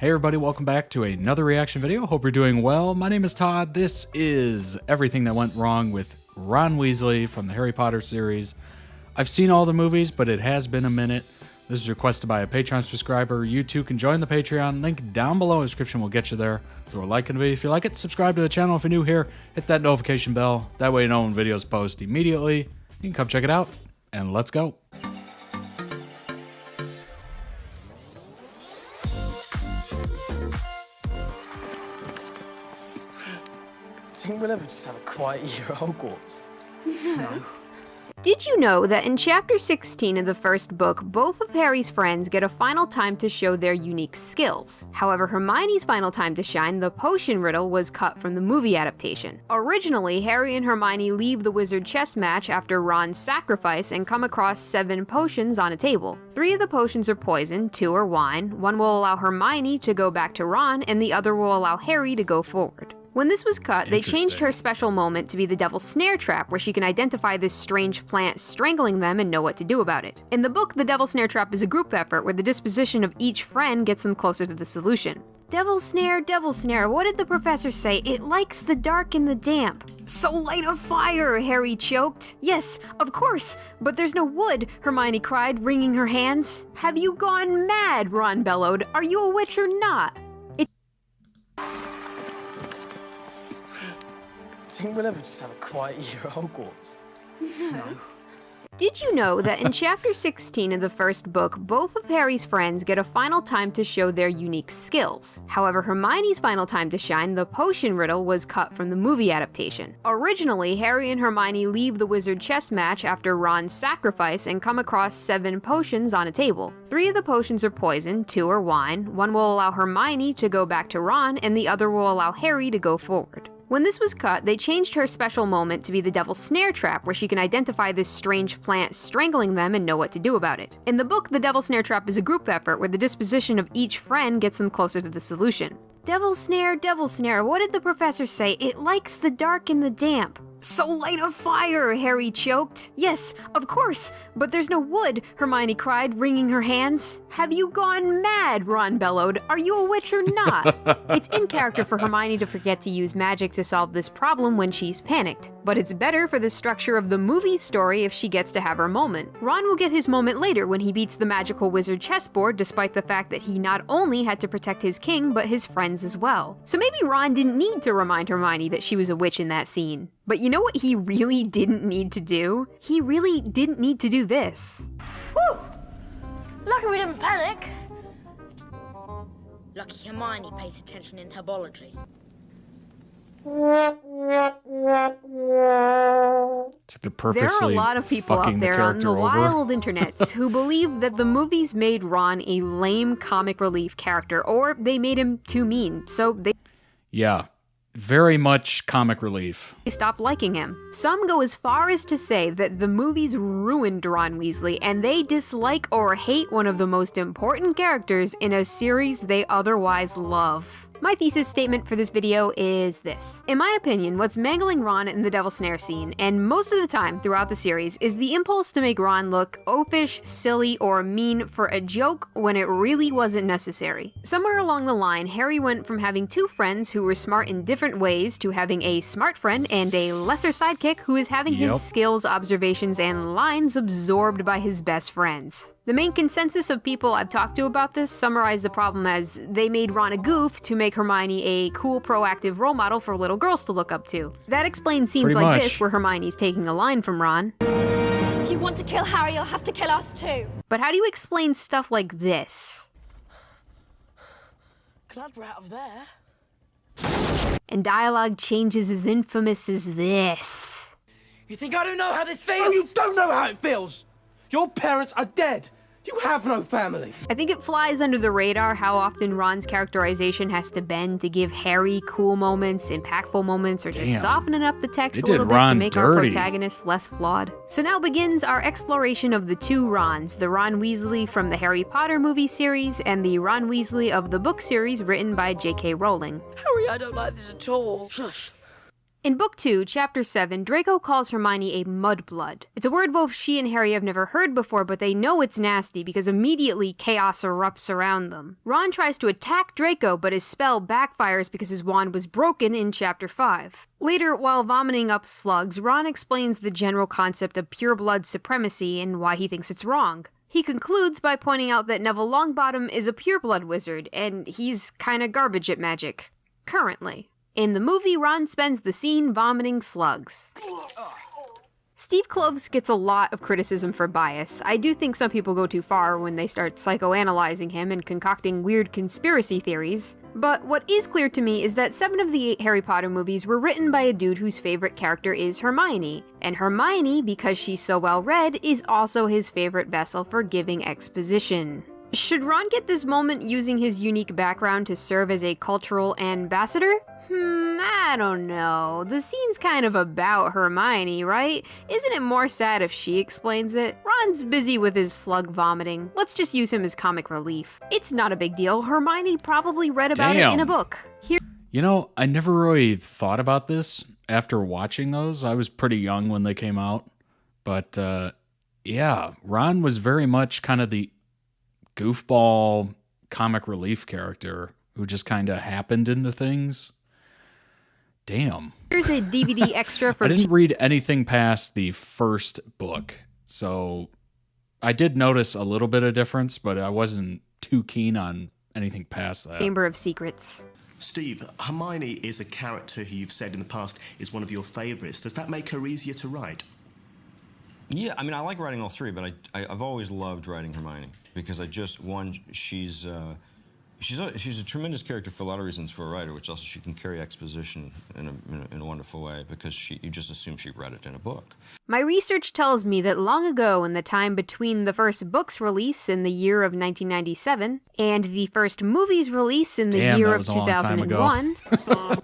Hey everybody, welcome back to another reaction video. Hope you're doing well. My name is Todd. This is everything that went wrong with Ron Weasley from the Harry Potter series. I've seen all the movies, but it has been a minute. This is requested by a Patreon subscriber. You too can join the Patreon. Link down below in the description will get you there. Throw a like on the video if you like it. Subscribe to the channel if you're new here. Hit that notification bell. That way you know when videos post immediately. You can come check it out, and let's go. Do you think we'll ever just have a quiet year at Hogwarts? No. Did you know that in Chapter 16 of the first book, both of Harry's friends get a final time to show their unique skills? However, Hermione's final time to shine, the potion riddle, was cut from the movie adaptation. Originally, Harry and Hermione leave the wizard chess match after Ron's sacrifice and come across 7 potions on a table. 3 of the potions are poison, 2 are wine, 1 will allow Hermione to go back to Ron, and the other will allow Harry to go forward. When this was cut, they changed her special moment to be the Devil's Snare Trap, where she can identify this strange plant strangling them and know what to do about it. In the book, the Devil's Snare Trap is a group effort where the disposition of each friend gets them closer to the solution. Devil's Snare, what did the professor say? It likes the dark and the damp. So light a fire, Harry choked. Yes, of course, but there's no wood, Hermione cried, wringing her hands. Have you gone mad, Ron bellowed. Are you a witch or not? Do you think we'll ever just have a quiet year at Hogwarts? No. Did you know that in Chapter 16 of the first book, both of Harry's friends get a final time to show their unique skills? However, Hermione's final time to shine, the potion riddle, was cut from the movie adaptation. Originally, Harry and Hermione leave the wizard chess match after Ron's sacrifice and come across 7 potions on a table. 3 of the potions are poison, 2 are wine, 1 will allow Hermione to go back to Ron, and the other will allow Harry to go forward. When this was cut, they changed her special moment to be the Devil's Snare Trap, where she can identify this strange plant strangling them and know what to do about it. In the book, the Devil's Snare Trap is a group effort where the disposition of each friend gets them closer to the solution. Devil's Snare, what did the professor say? It likes the dark and the damp. So light a fire, Harry choked. Yes, of course, but there's no wood, Hermione cried, wringing her hands. Have you gone mad, Ron bellowed. Are you a witch or not? It's in character for Hermione to forget to use magic to solve this problem when she's panicked, but it's better for the structure of the movie's story if she gets to have her moment. Ron will get his moment later when he beats the magical wizard chessboard, despite the fact that he not only had to protect his king, but his friends as well. So maybe Ron didn't need to remind Hermione that she was a witch in that scene. But you know what he really didn't need to do? He really didn't need to do this. Whew! Lucky we didn't panic. Lucky Hermione pays attention in herbology. There are a lot of people out there on the wild internets who believe that the movies made Ron a lame comic relief character, or they made him too mean, so they... Yeah. Very much comic relief. They stopped liking him. Some go as far as to say that the movies ruined Ron Weasley, and they dislike or hate one of the most important characters in a series they otherwise love. My thesis statement for this video is this. In my opinion, what's mangling Ron in the Devil's Snare scene, and most of the time throughout the series, is the impulse to make Ron look oafish, silly, or mean for a joke when it really wasn't necessary. Somewhere along the line, Harry went from having 2 friends who were smart in different ways to having a smart friend and a lesser sidekick who is having his skills, observations, and lines absorbed by his best friends. The main consensus of people I've talked to about this summarize the problem as they made Ron a goof to make Hermione a cool, proactive role model for little girls to look up to. That explains scenes like this where Hermione's taking a line from Ron. If you want to kill Harry, you'll have to kill us too. But how do you explain stuff like this? Glad we're out of there. And dialogue changes as infamous as this. You think I don't know how this feels? Oh, you don't know how it feels! Your parents are dead! You have no family! I think it flies under the radar how often Ron's characterization has to bend to give Harry cool moments, impactful moments, or just softening up the text a little bit to make our protagonist less flawed. So now begins our exploration of the 2 Rons, the Ron Weasley from the Harry Potter movie series, and the Ron Weasley of the book series written by J.K. Rowling. Harry, I don't like this at all. Shush. In Book 2, Chapter 7, Draco calls Hermione a mudblood. It's a word both she and Harry have never heard before, but they know it's nasty because immediately chaos erupts around them. Ron tries to attack Draco, but his spell backfires because his wand was broken in Chapter 5. Later, while vomiting up slugs, Ron explains the general concept of pureblood supremacy and why he thinks it's wrong. He concludes by pointing out that Neville Longbottom is a pureblood wizard, and he's kinda garbage at magic. Currently. In the movie, Ron spends the scene vomiting slugs. Steve Kloves gets a lot of criticism for bias. I do think some people go too far when they start psychoanalyzing him and concocting weird conspiracy theories. But what is clear to me is that 7 of the 8 Harry Potter movies were written by a dude whose favorite character is Hermione. And Hermione, because she's so well read, is also his favorite vessel for giving exposition. Should Ron get this moment using his unique background to serve as a cultural ambassador? I don't know. The scene's kind of about Hermione, right? Isn't it more sad if she explains it? Ron's busy with his slug vomiting. Let's just use him as comic relief. It's not a big deal. Hermione probably read about it in a book. You know, I never really thought about this after watching those. I was pretty young when they came out. But, yeah, Ron was very much kind of the goofball comic relief character who just kind of happened into things. Damn. Here's a DVD extra for... I didn't read anything past the first book, so I did notice a little bit of difference, but I wasn't too keen on anything past that. Chamber of Secrets. Steve, Hermione is a character who you've said in the past is one of your favourites. Does that make her easier to write? Yeah, I mean, I like writing all 3, but I've always loved writing Hermione because she's a tremendous character for a lot of reasons for a writer, which also she can carry exposition in a wonderful way because you just assume she read it in a book. My research tells me that long ago, in the time between the first book's release in the year of 1997 and the first movie's release in the year of 2001,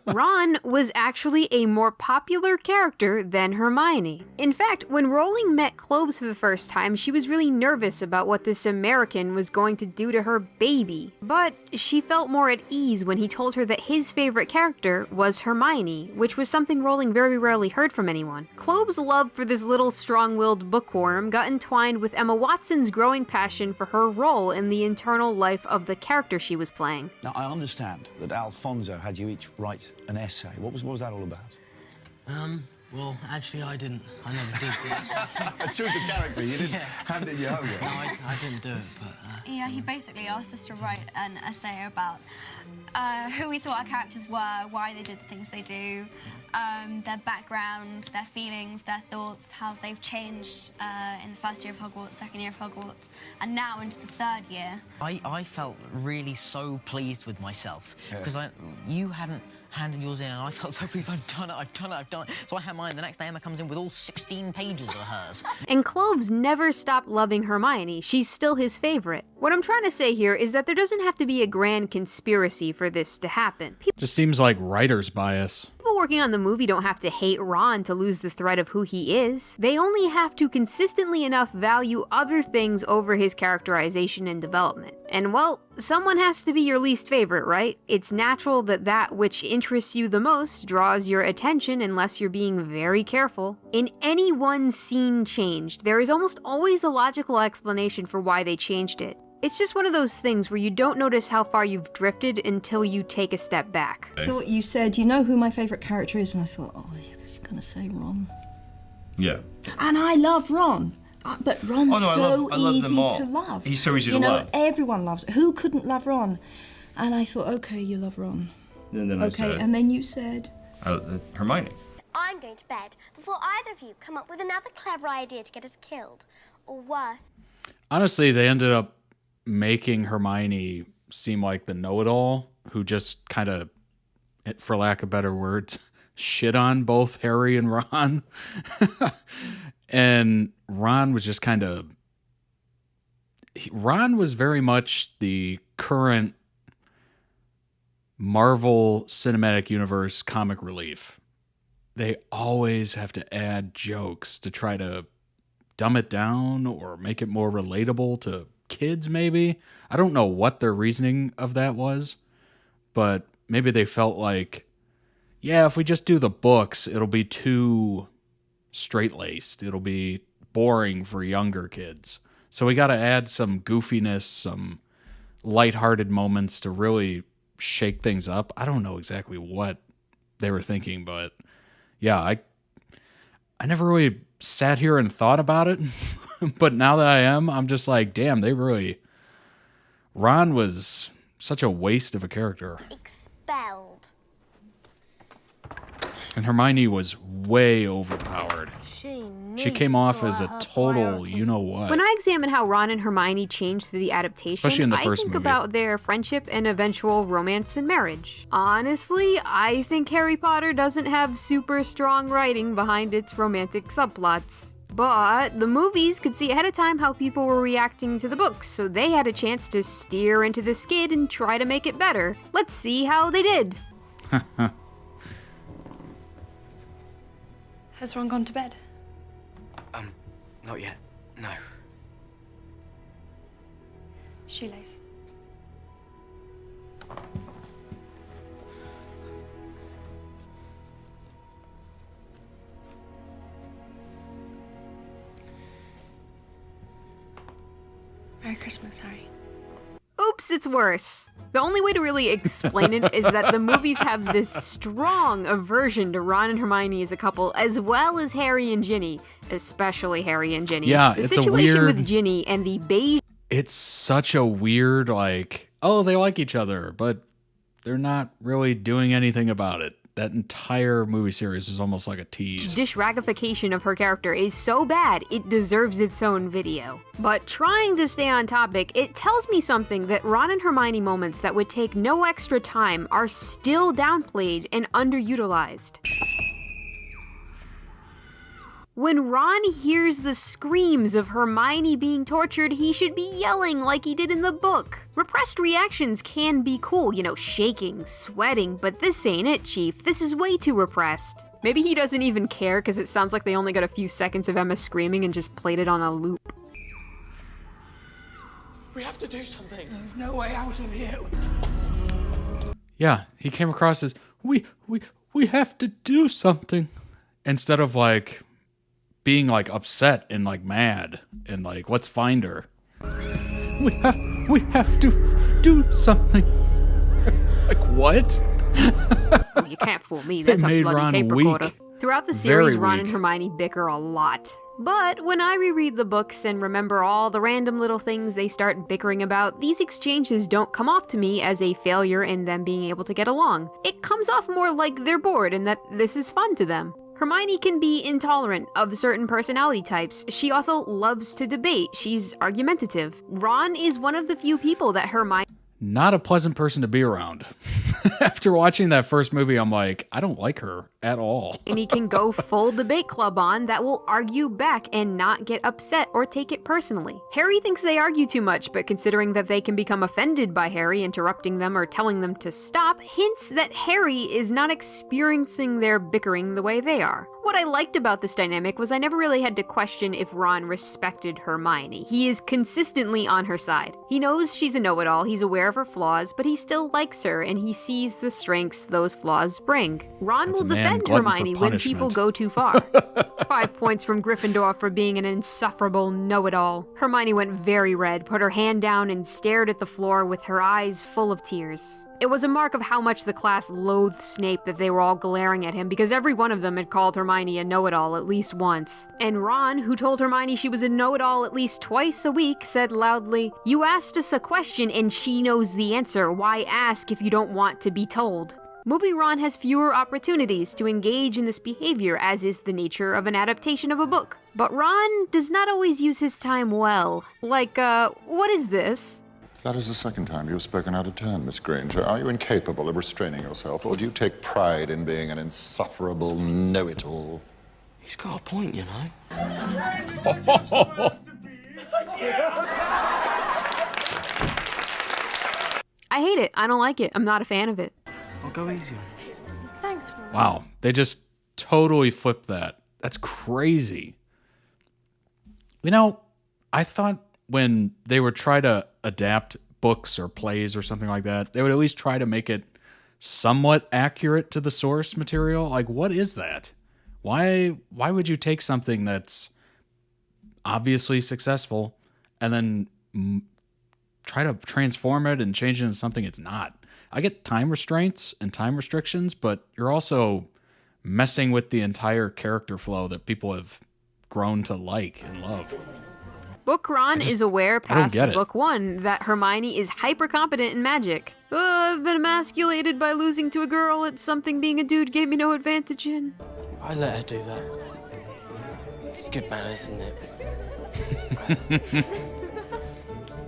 Ron was actually a more popular character than Hermione. In fact, when Rowling met Kloves for the first time, she was really nervous about what this American was going to do to her baby. But she felt more at ease when he told her that his favorite character was Hermione, which was something Rowling very rarely heard from anyone. Kloves' love for this little strong-willed bookworm got entwined with Emma Watson's growing passion for her role in the internal life of the character she was playing. Now, I understand that Alfonso had you each write an essay. What was that all about? Well, actually, I didn't. I never did this. True to character, you didn't hand it your homework. No, I didn't do it, but... Yeah, he basically asked us to write an essay about who we thought our characters were, why they did the things they do, their background, their feelings, their thoughts, how they've changed in the first year of Hogwarts, second year of Hogwarts, and now into the third year. I felt really so pleased with myself, because you hadn't handed yours in, and I felt so pleased. I've done it. So I had mine. The next day, Emma comes in with all 16 pages of hers. And Kloves never stopped loving Hermione. She's still his favorite. What I'm trying to say here is that there doesn't have to be a grand conspiracy for this to happen. Just seems like writer's bias. People working on the movie don't have to hate Ron to lose the thread of who he is. They only have to consistently enough value other things over his characterization and development. And well, someone has to be your least favorite, right? It's natural that that which interests you the most draws your attention unless you're being very careful. In any one scene changed, there is almost always a logical explanation for why they changed it. It's just one of those things where you don't notice how far you've drifted until you take a step back. I thought you said, you know who my favourite character is? And I thought, oh, you're just going to say Ron. Yeah. And I love Ron. But Ron's so easy to love. He's so easy to love. You know, everyone loves. Who couldn't love Ron? And I thought, okay, you love Ron. And then okay, and then you said... Hermione. I'm going to bed before either of you come up with another clever idea to get us killed. Or worse. Honestly, they ended up making Hermione seem like the know-it-all who just kind of, for lack of better words, shit on both Harry and Ron. And Ron was just kind of... Ron was very much the current Marvel Cinematic Universe comic relief. They always have to add jokes to try to dumb it down or make it more relatable to kids, maybe. I don't know what their reasoning of that was, but maybe they felt like yeah, if we just do the books, it'll be too straight-laced. It'll be boring for younger kids. So we got to add some goofiness, some lighthearted moments to really shake things up. I don't know exactly what they were thinking, but yeah, I never really sat here and thought about it. But now that I am, I'm just like, damn, Ron was such a waste of a character. Expelled. And Hermione was way overpowered. She came off as a total you-know-what. When I examine how Ron and Hermione changed through the adaptation, Especially in the first I think movie. about their friendship and eventual romance and marriage. Honestly, I think Harry Potter doesn't have super strong writing behind its romantic subplots. But the movies could see ahead of time how people were reacting to the books, so they had a chance to steer into the skid and try to make it better. Let's see how they did. Has Ron gone to bed? Not yet. No. Shoelace. Merry Christmas, Harry. Oops, it's worse. The only way to really explain it is that the movies have this strong aversion to Ron and Hermione as a couple, as well as Harry and Ginny, especially Harry and Ginny. Yeah, the it's a situation weird... with Ginny and the beige... It's such a weird, like, oh, they like each other, but they're not really doing anything about it. That entire movie series is almost like a tease. Dishraggification of her character is so bad, it deserves its own video. But trying to stay on topic, it tells me something that Ron and Hermione moments that would take no extra time are still downplayed and underutilized. When Ron hears the screams of Hermione being tortured, he should be yelling like he did in the book. Repressed reactions can be cool, you know, shaking, sweating, but this ain't it, Chief. This is way too repressed. Maybe he doesn't even care because it sounds like they only got a few seconds of Emma screaming and just played it on a loop. We have to do something. There's no way out of here. Yeah, he came across as, we have to do something. Instead of like... being like upset and like mad and like, let's find her. We have to do something. Like what? Oh, you can't fool me. That's a bloody Ron tape weak. recorder. Throughout the series, Very Ron weak. and Hermione bicker a lot. But when I reread the books and remember all the random little things they start bickering about, these exchanges don't come off to me as a failure in them being able to get along. It comes off more like they're bored and that this is fun to them. Hermione can be intolerant of certain personality types. She also loves to debate. She's argumentative. Ron is one of the few people that Hermione... Not a pleasant person to be around. After watching that first movie, I'm like, I don't like her at all. And he can go full debate club on that will argue back and not get upset or take it personally. Harry thinks they argue too much, but considering that they can become offended by Harry interrupting them or telling them to stop, hints that Harry is not experiencing their bickering the way they are. What I liked about this dynamic was I never really had to question if Ron respected Hermione. He is consistently on her side. He knows she's a know-it-all, he's aware of her flaws, but he still likes her and he sees the strengths those flaws bring. Ron will defend Hermione when people go too far. 5 points from Gryffindor for being an insufferable know-it-all. Hermione went very red, put her hand down, and stared at the floor with her eyes full of tears. It was a mark of how much the class loathed Snape that they were all glaring at him because every one of them had called Hermione a know-it-all at least once. And Ron, who told Hermione she was a know-it-all at least twice a week, said loudly, "You asked us a question and she knows the answer. Why ask if you don't want to be told?" Movie Ron has fewer opportunities to engage in this behavior, as is the nature of an adaptation of a book. But Ron does not always use his time well. Like, what is this? That is the second time you have spoken out of turn, Miss Granger. Are you incapable of restraining yourself, or do you take pride in being an insufferable know-it-all? He's got a point, you know. I hate it. I don't like it. I'm not a fan of it. I'll go easy on you. Thanks, Ron. Wow, they just totally flipped that. That's crazy. You know, I thought when they would try to adapt books or plays or something like that, they would at least try to make it somewhat accurate to the source material. Like, what is that? Why would you take something that's obviously successful and then try to transform it and change it into something it's not? I get time restraints and time restrictions, but you're also messing with the entire character flow that people have grown to like and love. Book Ron is aware past get it. book 1 that Hermione is hyper competent in magic. I've been emasculated by losing to a girl at something being a dude gave me no advantage in. I let her do that. It's good manners, isn't it?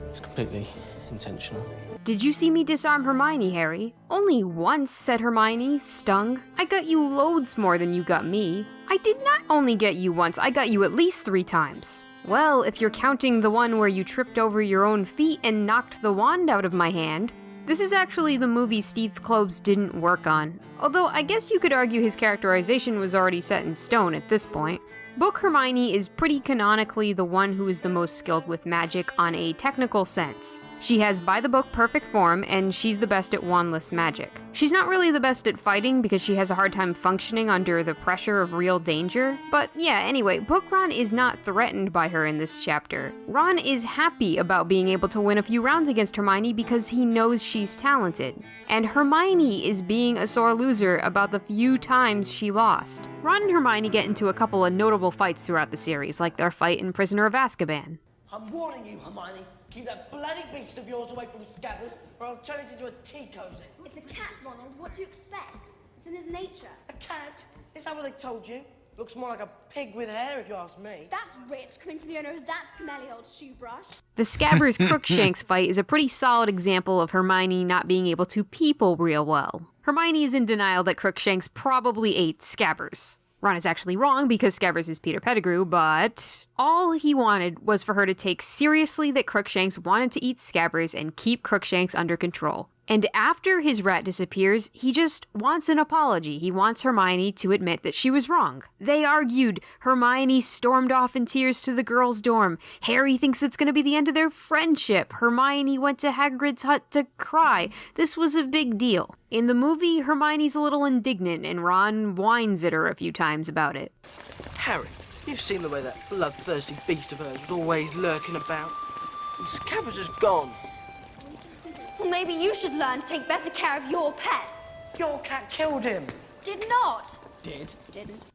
It's completely intentional. Did you see me disarm Hermione, Harry? Only once, said Hermione, stung. I got you loads more than you got me. I did not only get you once, I got you at least 3 times. Well, if you're counting the one where you tripped over your own feet and knocked the wand out of my hand. This is actually the movie Steve Kloves didn't work on. Although I guess you could argue his characterization was already set in stone at this point. Book Hermione is pretty canonically the one who is the most skilled with magic on a technical sense. She has by-the-book perfect form, and she's the best at wandless magic. She's not really the best at fighting because she has a hard time functioning under the pressure of real danger. But yeah, anyway, Book Ron is not threatened by her in this chapter. Ron is happy about being able to win a few rounds against Hermione because he knows she's talented. And Hermione is being a sore loser about the few times she lost. Ron and Hermione get into a couple of notable fights throughout the series, like their fight in Prisoner of Azkaban. I'm warning you, Hermione. Keep that bloody beast of yours away from Scabbers, or I'll turn it into a tea cozy. It's a cat, Ronald. What do you expect? It's in his nature. A cat? Is that what they told you? Looks more like a pig with hair, if you ask me. That's rich, coming from the owner of that smelly old shoe brush. The Scabbers Crookshanks fight is a pretty solid example of Hermione not being able to people real well. Hermione is in denial that Crookshanks probably ate Scabbers. Ron is actually wrong because Scabbers is Peter Pettigrew, but all he wanted was for her to take seriously that Crookshanks wanted to eat Scabbers and keep Crookshanks under control. And after his rat disappears, he just wants an apology. He wants Hermione to admit that she was wrong. They argued. Hermione stormed off in tears to the girls' dorm. Harry thinks it's going to be the end of their friendship. Hermione went to Hagrid's hut to cry. This was a big deal. In the movie, Hermione's a little indignant, and Ron whines at her a few times about it. Harry, you've seen the way that bloodthirsty beast of hers was always lurking about. And Scabbers is gone. Well, maybe you should learn to take better care of your pets. Your cat killed him. Did not. Didn't.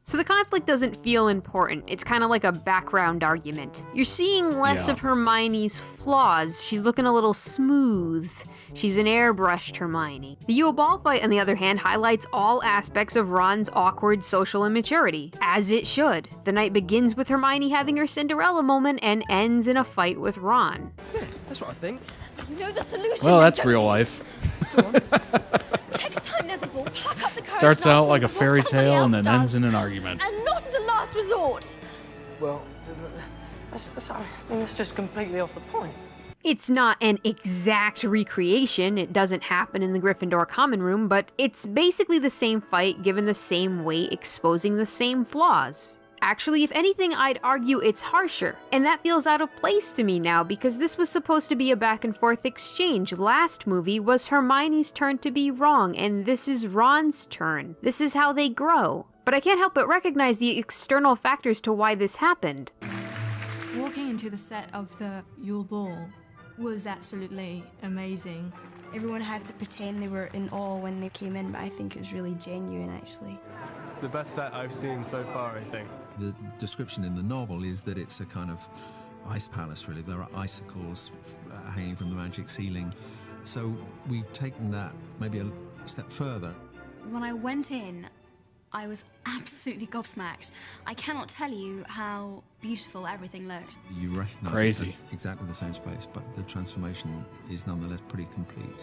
So the conflict doesn't feel important. It's kind of like a background argument. You're seeing less of Hermione's flaws. She's looking a little smooth. She's an airbrushed Hermione. The Yule Ball fight, on the other hand, highlights all aspects of Ron's awkward social immaturity, as it should. The night begins with Hermione having her Cinderella moment and ends in a fight with Ron. Yeah, that's what I think. You know the solution. Well, that's real life. Next time there's a ball, pluck up the courage. Starts and out ask like a them fairy before somebody tale and else then ends does. in an argument. And not as a last resort. Well, that's just completely off the point. It's not an exact recreation, it doesn't happen in the Gryffindor common room, but it's basically the same fight given the same way, exposing the same flaws. Actually, if anything, I'd argue it's harsher, and that feels out of place to me now because this was supposed to be a back and forth exchange. Last movie was Hermione's turn to be wrong, and this is Ron's turn. This is how they grow. But I can't help but recognize the external factors to why this happened. Walking into the set of the Yule Ball was absolutely amazing. Everyone had to pretend they were in awe when they came in, but I think it was really genuine, actually. It's the best set I've seen so far, I think. The description in the novel is that it's a kind of ice palace, really. There are icicles hanging from the magic ceiling. So we've taken that maybe a step further. When I went in, I was absolutely gobsmacked. I cannot tell you how beautiful everything looked. You recognise Crazy. it's exactly the same space, but the transformation is nonetheless pretty complete.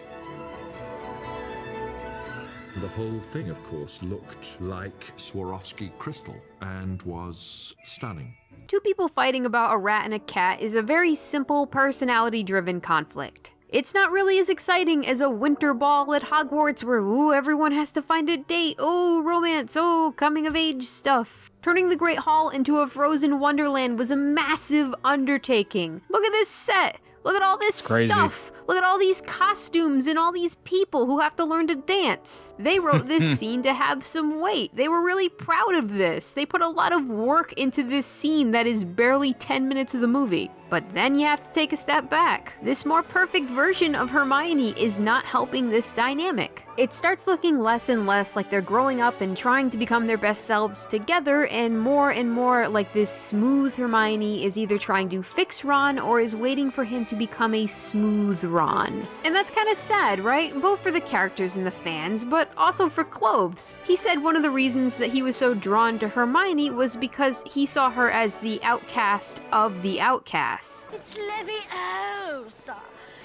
The whole thing, of course, looked like Swarovski crystal and was stunning. Two people fighting about a rat and a cat is a very simple, personality-driven conflict. It's not really as exciting as a winter ball at Hogwarts where, ooh, everyone has to find a date, oh, romance, oh, coming-of-age stuff. Turning the Great Hall into a frozen wonderland was a massive undertaking. Look at this set! Look at all this stuff! Look at all these costumes and all these people who have to learn to dance. They wrote this scene to have some weight. They were really proud of this. They put a lot of work into this scene that is barely 10 minutes of the movie. But then you have to take a step back. This more perfect version of Hermione is not helping this dynamic. It starts looking less and less like they're growing up and trying to become their best selves together, and more like this smooth Hermione is either trying to fix Ron or is waiting for him to become a smooth Ron. And that's kind of sad, right? Both for the characters and the fans, but also for Cloves. He said one of the reasons that he was so drawn to Hermione was because he saw her as the outcast of the outcasts. It's Leviosa,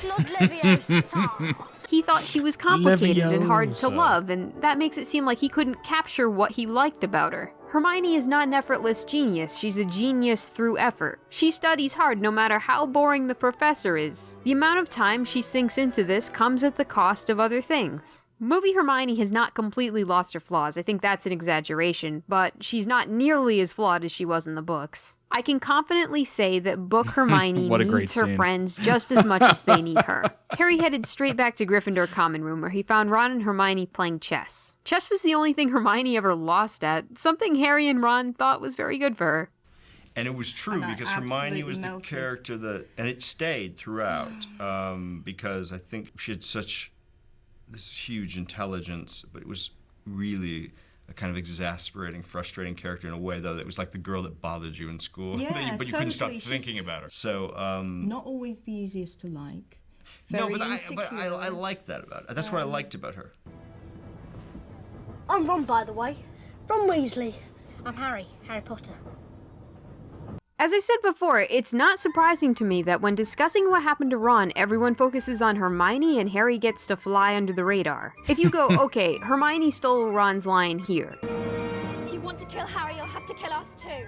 not Leviosa. He thought she was complicated and hard to love, and that makes it seem like he couldn't capture what he liked about her. Hermione is not an effortless genius, she's a genius through effort. She studies hard no matter how boring the professor is. The amount of time she sinks into this comes at the cost of other things. Movie Hermione has not completely lost her flaws, I think that's an exaggeration, but she's not nearly as flawed as she was in the books. I can confidently say that book Hermione needs her friends just as much as they need her. Harry headed straight back to Gryffindor Common Room where he found Ron and Hermione playing chess. Chess was the only thing Hermione ever lost at, something Harry and Ron thought was very good for her. And it was true because Hermione was the character that, and it stayed throughout, because I think she had such this huge intelligence, but it was really a kind of exasperating, frustrating character in a way, though, that was like the girl that bothered you in school, Yeah, but you couldn't stop thinking about her. So not always the easiest to like. No, Very but I insecure. liked that about her. That's what I liked about her. I'm Ron, by the way. Ron Weasley. I'm Harry Potter. As I said before, it's not surprising to me that when discussing what happened to Ron, everyone focuses on Hermione and Harry gets to fly under the radar. If you go, okay, Hermione stole Ron's line here. If you want to kill Harry, you'll have to kill us too.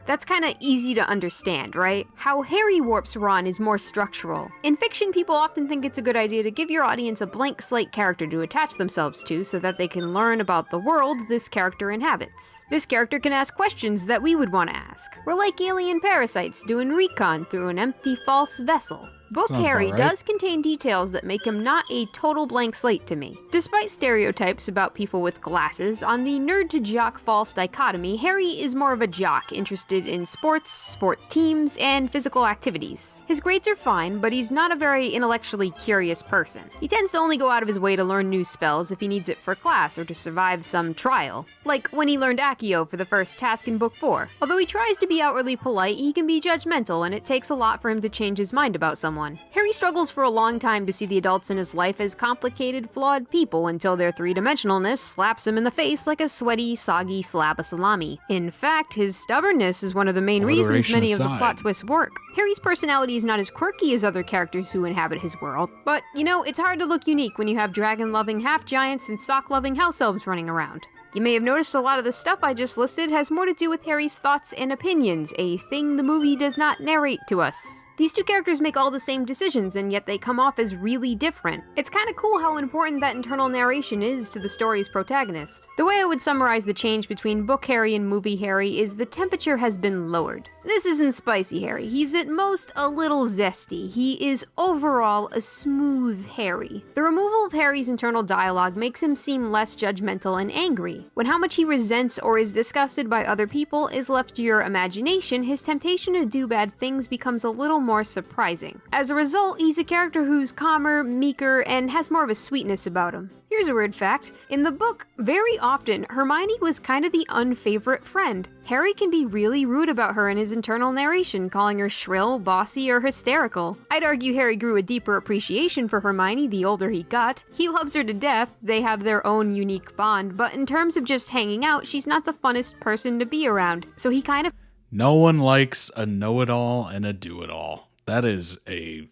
That's kinda easy to understand, right? How Harry warps Ron is more structural. In fiction, people often think it's a good idea to give your audience a blank slate character to attach themselves to so that they can learn about the world this character inhabits. This character can ask questions that we would want to ask. We're like alien parasites doing recon through an empty false vessel. Book Sounds Harry about right. does contain details that make him not a total blank slate to me. Despite stereotypes about people with glasses, on the nerd to jock false dichotomy, Harry is more of a jock interested in sports, sport teams, and physical activities. His grades are fine, but he's not a very intellectually curious person. He tends to only go out of his way to learn new spells if he needs it for class or to survive some trial. Like when he learned Accio for the first task in Book 4. Although he tries to be outwardly polite, he can be judgmental, and it takes a lot for him to change his mind about someone. Harry struggles for a long time to see the adults in his life as complicated, flawed people until their three-dimensionalness slaps him in the face like a sweaty, soggy slab of salami. In fact, his stubbornness is one of the main reasons many of the plot twists work. Harry's personality is not as quirky as other characters who inhabit his world, but, you know, it's hard to look unique when you have dragon-loving half-giants and sock-loving house elves running around. You may have noticed a lot of the stuff I just listed has more to do with Harry's thoughts and opinions, a thing the movie does not narrate to us. These two characters make all the same decisions, and yet they come off as really different. It's kinda cool how important that internal narration is to the story's protagonist. The way I would summarize the change between book Harry and movie Harry is the temperature has been lowered. This isn't spicy Harry, he's at most a little zesty. He is overall a smooth Harry. The removal of Harry's internal dialogue makes him seem less judgmental and angry. When how much he resents or is disgusted by other people is left to your imagination, his temptation to do bad things becomes a little more surprising. As a result, he's a character who's calmer, meeker, and has more of a sweetness about him. Here's a weird fact. In the book, very often, Hermione was kind of the unfavorite friend. Harry can be really rude about her in his internal narration, calling her shrill, bossy, or hysterical. I'd argue Harry grew a deeper appreciation for Hermione the older he got. He loves her to death, they have their own unique bond, but in terms of just hanging out, she's not the funnest person to be around, so he kind of... No one likes a know-it-all and a do-it-all. That is a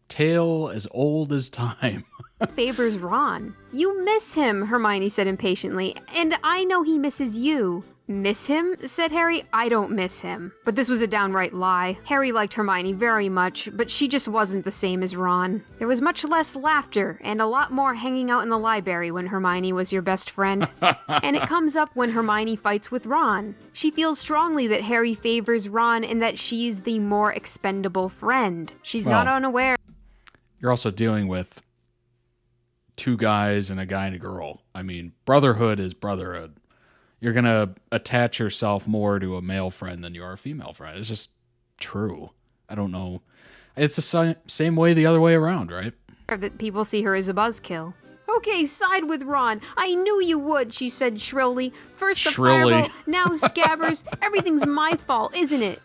tale as old as time. favors Ron. You miss him, Hermione said impatiently, and I know he misses you. Miss him? Said Harry. I don't miss him. But this was a downright lie. Harry liked Hermione very much, but she just wasn't the same as Ron. There was much less laughter and a lot more hanging out in the library when Hermione was your best friend. And it comes up when Hermione fights with Ron. She feels strongly that Harry favors Ron and that she's the more expendable friend. She's not unaware. you're also dealing with two guys and a guy and a girl. I mean, brotherhood is brotherhood. You're going to attach yourself more to a male friend than you are a female friend. It's just true. I don't know. It's the same way the other way around, right? That people see her as a buzzkill. Okay, side with Ron. I knew you would, she said shrilly. First the fireball, now Scabbers. Everything's my fault, isn't it?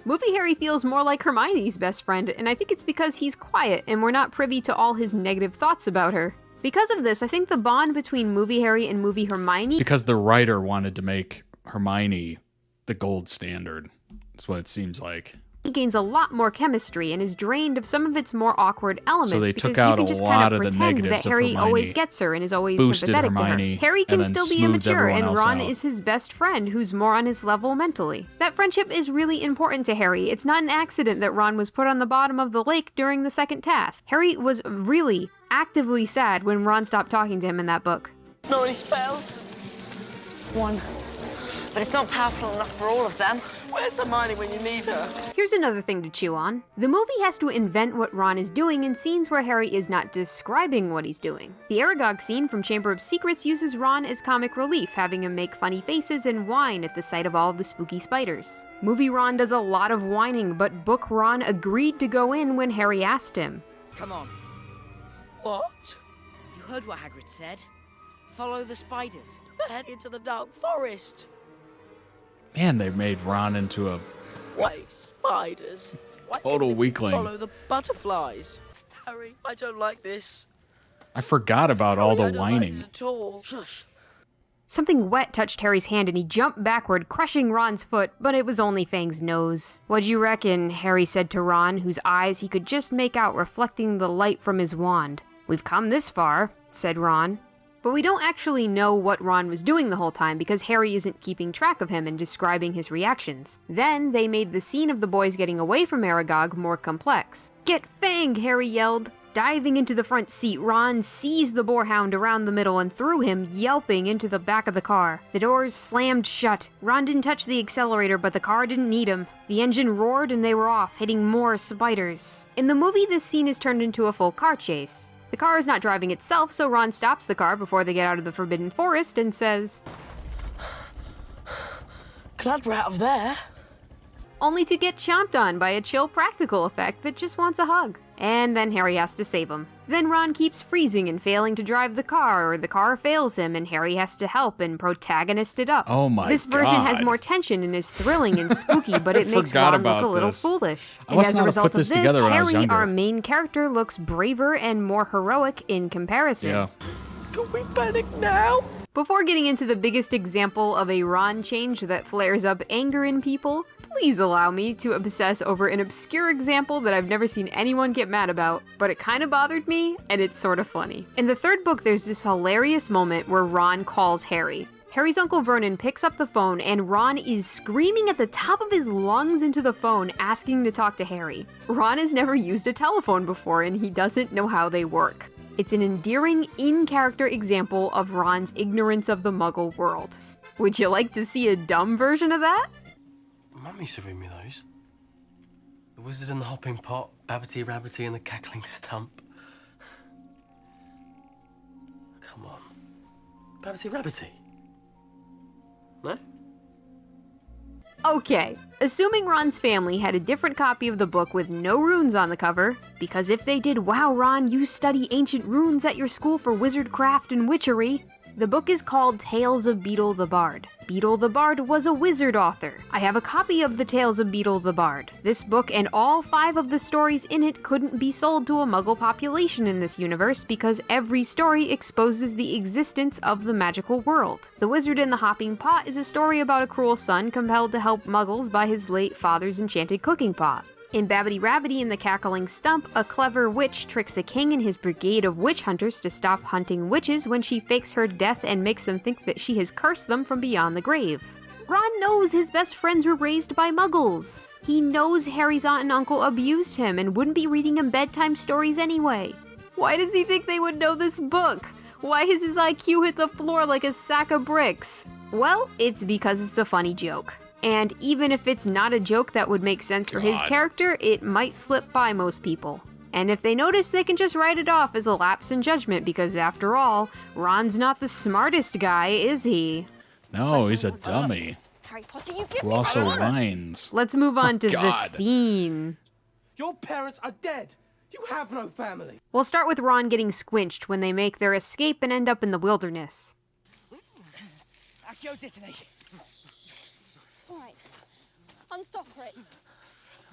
Movie Harry feels more like Hermione's best friend, and I think it's because he's quiet and we're not privy to all his negative thoughts about her. Because of this, I think the bond between Movie Harry and Movie Hermione... It's because the writer wanted to make Hermione the gold standard. That's what it seems like. He gains a lot more chemistry and is drained of some of its more awkward elements so they because took out you can just a kind lot of of the pretend negatives that Harry of Hermione, always gets her and is always boosted sympathetic Hermione, to her. Harry can and then still be smoothed immature, everyone and else Ron out. is his best friend who's more on his level mentally. That friendship is really important to Harry. It's not an accident that Ron was put on the bottom of the lake during the second task. Harry was really actively sad when Ron stopped talking to him in that book. Know any spells? One. But it's not powerful enough for all of them. Where's Hermione when you need her? Here's another thing to chew on. The movie has to invent what Ron is doing in scenes where Harry is not describing what he's doing. The Aragog scene from Chamber of Secrets uses Ron as comic relief, having him make funny faces and whine at the sight of all of the spooky spiders. Movie Ron does a lot of whining, but book Ron agreed to go in when Harry asked him. Come on. What? You heard what Hagrid said. Follow the spiders. They're heading to the dark forest. Man, they made Ron into a Wait, spiders? Why total can't they weakling. Follow the butterflies. Harry, I don't like this. I forgot about all the I don't like whining. this at all. Shush. Something wet touched Harry's hand and he jumped backward, crushing Ron's foot, but it was only Fang's nose. "What'd you reckon?" Harry said to Ron, whose eyes he could just make out reflecting the light from his wand. "We've come this far," said Ron. But we don't actually know what Ron was doing the whole time because Harry isn't keeping track of him and describing his reactions. Then they made the scene of the boys getting away from Aragog more complex. "Get Fang!" Harry yelled. Diving into the front seat, Ron seized the boarhound around the middle and threw him, yelping, into the back of the car. The doors slammed shut. Ron didn't touch the accelerator, but the car didn't need him. The engine roared and they were off, hitting more spiders. In the movie, this scene is turned into a full car chase. The car is not driving itself, so Ron stops the car before they get out of the Forbidden Forest and says, Glad we're out of there. Only to get chomped on by a chill practical effect that just wants a hug. And then Harry has to save him. Then Ron keeps freezing and failing to drive the car, or the car fails him and Harry has to help and protagonist it up. Oh my This version God. has more tension and is thrilling and spooky, but it makes forgot Ron look about a little this. foolish. I And must as not a have result put of this this, together when I was Harry, younger. our main character, looks braver and more heroic in comparison. Yeah. Can we panic now? Before getting into the biggest example of a Ron change that flares up anger in people, please allow me to obsess over an obscure example that I've never seen anyone get mad about, but it kind of bothered me, and it's sort of funny. In the third book, there's this hilarious moment where Ron calls Harry. Harry's Uncle Vernon picks up the phone, and Ron is screaming at the top of his lungs into the phone, asking to talk to Harry. Ron has never used a telephone before, and he doesn't know how they work. It's an endearing, in-character example of Ron's ignorance of the Muggle world. Would you like to see a dumb version of that? Mum used to read me those. The Wizard and the Hopping Pot, Babbity Rabbity and the Cackling Stump. Come on. Babbity Rabbity? No? Okay, assuming Ron's family had a different copy of the book with no runes on the cover, because if they did, wow, Ron, you study ancient runes at your school for wizardcraft and witchery. The book is called Tales of Beetle the Bard. Beetle the Bard was a wizard author. I have a copy of the Tales of Beetle the Bard. This book and all 5 of the stories in it couldn't be sold to a Muggle population in this universe because every story exposes the existence of the magical world. The Wizard in the Hopping Pot is a story about a cruel son compelled to help Muggles by his late father's enchanted cooking pot. In Babbity Rabbity and the Cackling Stump, a clever witch tricks a king and his brigade of witch hunters to stop hunting witches when she fakes her death and makes them think that she has cursed them from beyond the grave. Ron knows his best friends were raised by Muggles. He knows Harry's aunt and uncle abused him and wouldn't be reading him bedtime stories anyway. Why does he think they would know this book? Why has his IQ hit the floor like a sack of bricks? Well, it's because it's a funny joke. And even if it's not a joke that would make sense for his character, it might slip by most people. And if they notice, they can just write it off as a lapse in judgment because, after all, Ron's not the smartest guy, is he? No, he's a dummy. Harry Potter, you give Who me also my whines. Let's move on to the God. scene. Your parents are dead. You have no family. We'll start with Ron getting squinched when they make their escape and end up in the wilderness. Accio Disney. All right. Unstop it.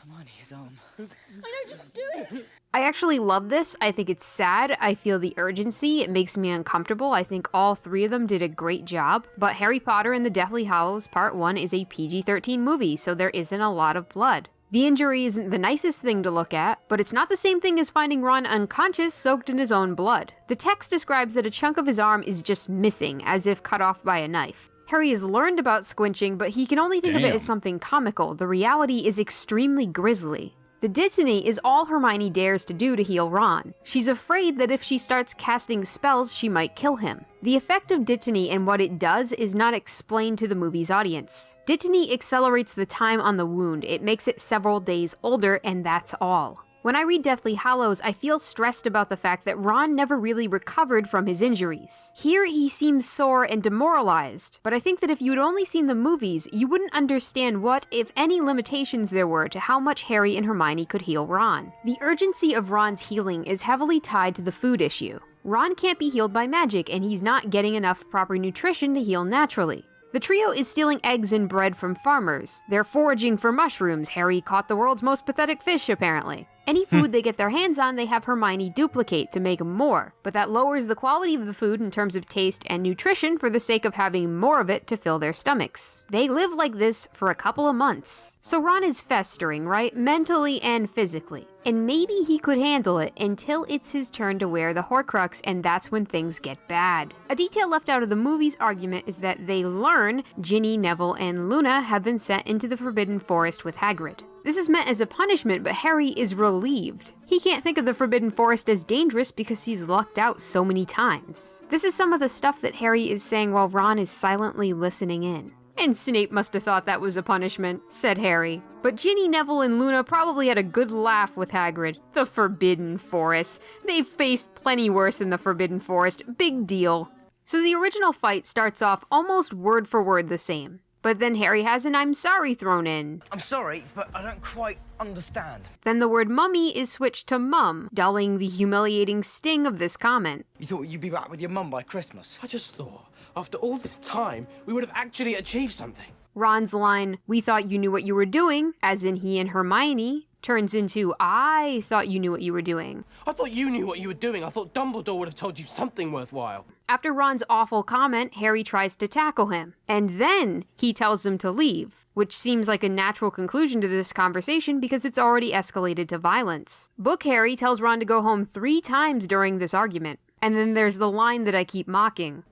Hermione is on. I know, just do it. I actually love this. I think it's sad. I feel the urgency. It makes me uncomfortable. I think all three of them did a great job. But Harry Potter and the Deathly Hallows Part 1 is a PG-13 movie, so there isn't a lot of blood. The injury isn't the nicest thing to look at, but it's not the same thing as finding Ron unconscious soaked in his own blood. The text describes that a chunk of his arm is just missing, as if cut off by a knife. Harry has learned about squinching, but he can only think of it as something comical. The reality is extremely grisly. The Dittany is all Hermione dares to do to heal Ron. She's afraid that if she starts casting spells, she might kill him. The effect of Dittany and what it does is not explained to the movie's audience. Dittany accelerates the time on the wound. It makes it several days older, and that's all. When I read Deathly Hallows, I feel stressed about the fact that Ron never really recovered from his injuries. Here, he seems sore and demoralized, but I think that if you'd only seen the movies, you wouldn't understand what, if any, limitations there were to how much Harry and Hermione could heal Ron. The urgency of Ron's healing is heavily tied to the food issue. Ron can't be healed by magic, and he's not getting enough proper nutrition to heal naturally. The trio is stealing eggs and bread from farmers. They're foraging for mushrooms. Harry caught the world's most pathetic fish, apparently. Any food they get their hands on, they have Hermione duplicate to make more, but that lowers the quality of the food in terms of taste and nutrition for the sake of having more of it to fill their stomachs. They live like this for a couple of months. So Ron is festering, right? Mentally and physically. And maybe he could handle it until it's his turn to wear the Horcrux, and that's when things get bad. A detail left out of the movie's argument is that they learn Ginny, Neville, and Luna have been sent into the Forbidden Forest with Hagrid. This is meant as a punishment, but Harry is relieved. He can't think of the Forbidden Forest as dangerous because he's lucked out so many times. This is some of the stuff that Harry is saying while Ron is silently listening in. And Snape must have thought that was a punishment, said Harry. But Ginny, Neville, and Luna probably had a good laugh with Hagrid. The Forbidden Forest. They've faced plenty worse in the Forbidden Forest. Big deal. So the original fight starts off almost word for word the same. But then Harry has an I'm sorry thrown in. I'm sorry, but I don't quite understand. Then the word mummy is switched to mum, dulling the humiliating sting of this comment. You thought you'd be back with your mum by Christmas? I just thought, after all this time, we would have actually achieved something. Ron's line, "We thought you knew what you were doing," as in he and Hermione, turns into, "I thought you knew what you were doing." I thought you knew what you were doing. I thought Dumbledore would have told you something worthwhile. After Ron's awful comment, Harry tries to tackle him. And then he tells him to leave, which seems like a natural conclusion to this conversation because it's already escalated to violence. Book Harry tells Ron to go home 3 times during this argument. And then there's the line that I keep mocking.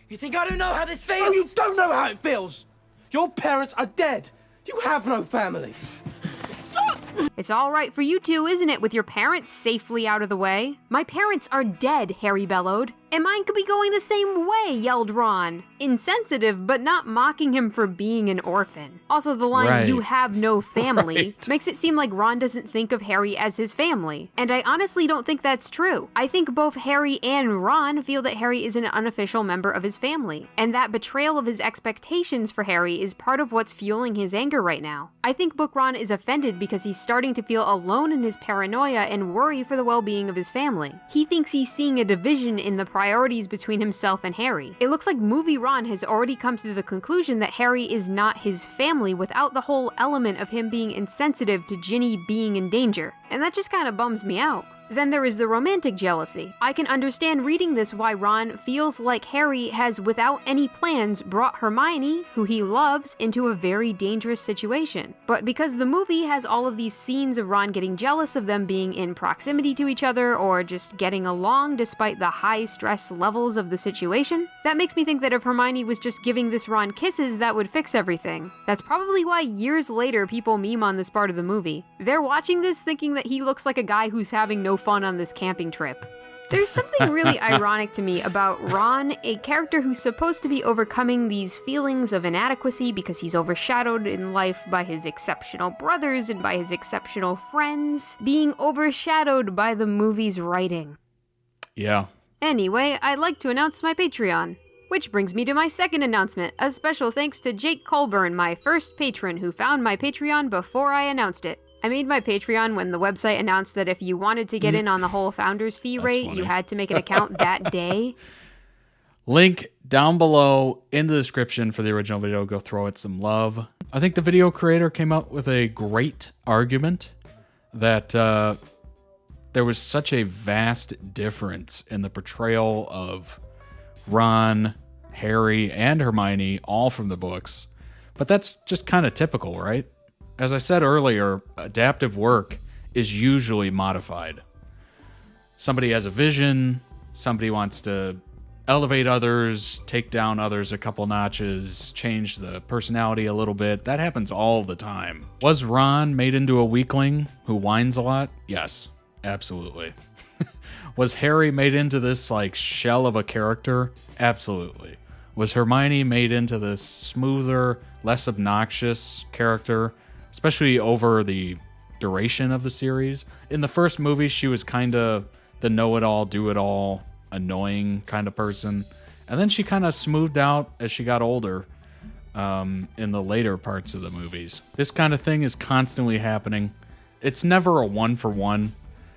You think I don't know how this feels? Oh, you don't know how it feels! Your parents are dead. You have no family. It's all right for you two, isn't it, with your parents safely out of the way? My parents are dead, Harry bellowed. And mine could be going the same way, yelled Ron. Insensitive, but not mocking him for being an orphan. Also, the line, "you have no family," makes it seem like Ron doesn't think of Harry as his family. And I honestly don't think that's true. I think both Harry and Ron feel that Harry is an unofficial member of his family. And that betrayal of his expectations for Harry is part of what's fueling his anger right now. I think Book Ron is offended because he's starting to feel alone in his paranoia and worry for the well-being of his family. He thinks he's seeing a division in the priorities between himself and Harry. It looks like movie Ron has already come to the conclusion that Harry is not his family without the whole element of him being insensitive to Ginny being in danger. And that just kind of bums me out. Then there is the romantic jealousy. I can understand reading this why Ron feels like Harry has, without any plans, brought Hermione, who he loves, into a very dangerous situation. But because the movie has all of these scenes of Ron getting jealous of them being in proximity to each other or just getting along despite the high stress levels of the situation, that makes me think that if Hermione was just giving this Ron kisses, that would fix everything. That's probably why years later people meme on this part of the movie. They're watching this thinking that he looks like a guy who's having no fun on this camping trip. There's something really ironic to me about Ron, a character who's supposed to be overcoming these feelings of inadequacy because he's overshadowed in life by his exceptional brothers and by his exceptional friends, being overshadowed by the movie's writing. Yeah. Anyway, I'd like to announce my Patreon. Which brings me to my second announcement. A special thanks to Jake Colburn, my first patron, who found my Patreon before I announced it. I made my Patreon when the website announced that if you wanted to get in on the whole founder's fee rate, you had to make an account that day. Link down below in the description for the original video. Go throw it some love. I think the video creator came up with a great argument that there was such a vast difference in the portrayal of Ron, Harry, and Hermione, all from the books. But that's just kind of typical, right? As I said earlier, adaptive work is usually modified. Somebody has a vision, somebody wants to elevate others, take down others a couple notches, change the personality a little bit. That happens all the time. Was Ron made into a weakling who whines a lot? Yes, absolutely. Was Harry made into this like shell of a character? Absolutely. Was Hermione made into this smoother, less obnoxious character? Especially over the duration of the series. In the first movie, she was kind of the know-it-all, do-it-all, annoying kind of person. And then she kind of smoothed out as she got older in the later parts of the movies. This kind of thing is constantly happening. It's never a one-for-one.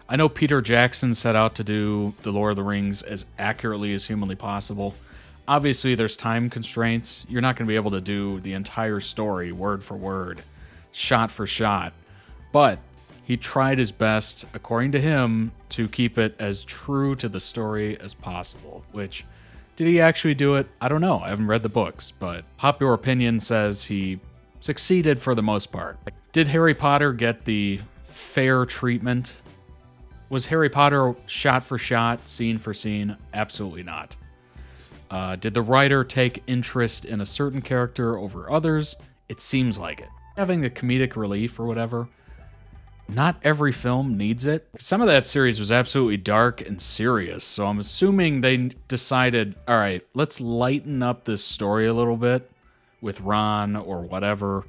I know Peter Jackson set out to do The Lord of the Rings as accurately as humanly possible. Obviously, there's time constraints. You're not going to be able to do the entire story word for word, shot for shot, but he tried his best, according to him, to keep it as true to the story as possible, which, did he actually do it? I don't know. I haven't read the books, but popular opinion says he succeeded for the most part. Did Harry Potter get the fair treatment? Was Harry Potter shot for shot, scene for scene? Absolutely not. Did the writer take interest in a certain character over others? It seems like it. Having the comedic relief or whatever, not every film needs it. Some of that series was absolutely dark and serious, so I'm assuming they decided, all right, let's lighten up this story a little bit with Ron or whatever,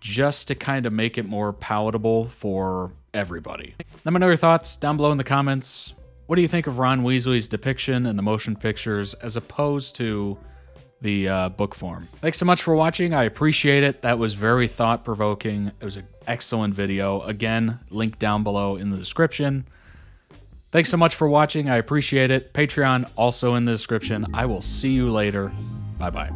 just to kind of make it more palatable for everybody. Let me know your thoughts down below in the comments. What do you think of Ron Weasley's depiction in the motion pictures as opposed to the book form? Thanks so much for watching. I appreciate it. That was very thought-provoking. It was an excellent video. Again, link down below in the description. Thanks so much for watching. I appreciate it. Patreon also in the description. I will see you later. Bye-bye.